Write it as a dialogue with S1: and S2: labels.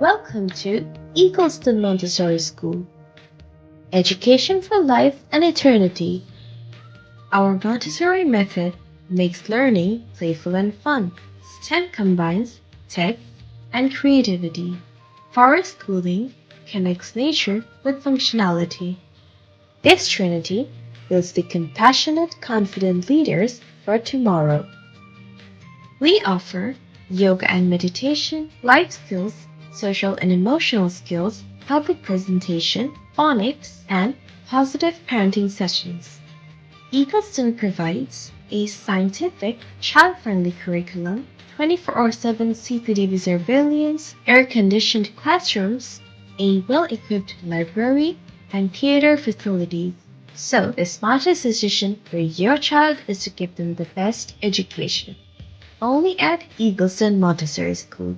S1: Welcome to Eagles Den Montessori School. Education for Life and Eternity. Our Montessori method makes learning playful and fun. STEM combines tech and creativity. Forest schooling connects nature with functionality. This trinity builds the compassionate, confident leaders for tomorrow. We offer yoga and meditation, life skills, social and emotional skills, public presentation, phonics, and positive parenting sessions. Eagles Den provides a scientific, child-friendly curriculum, 24/7 CCTV surveillance, air-conditioned classrooms, a well-equipped library, and theater facilities. So the smartest decision for your child is to give them the best education. Only at Eagles Den Montessori School.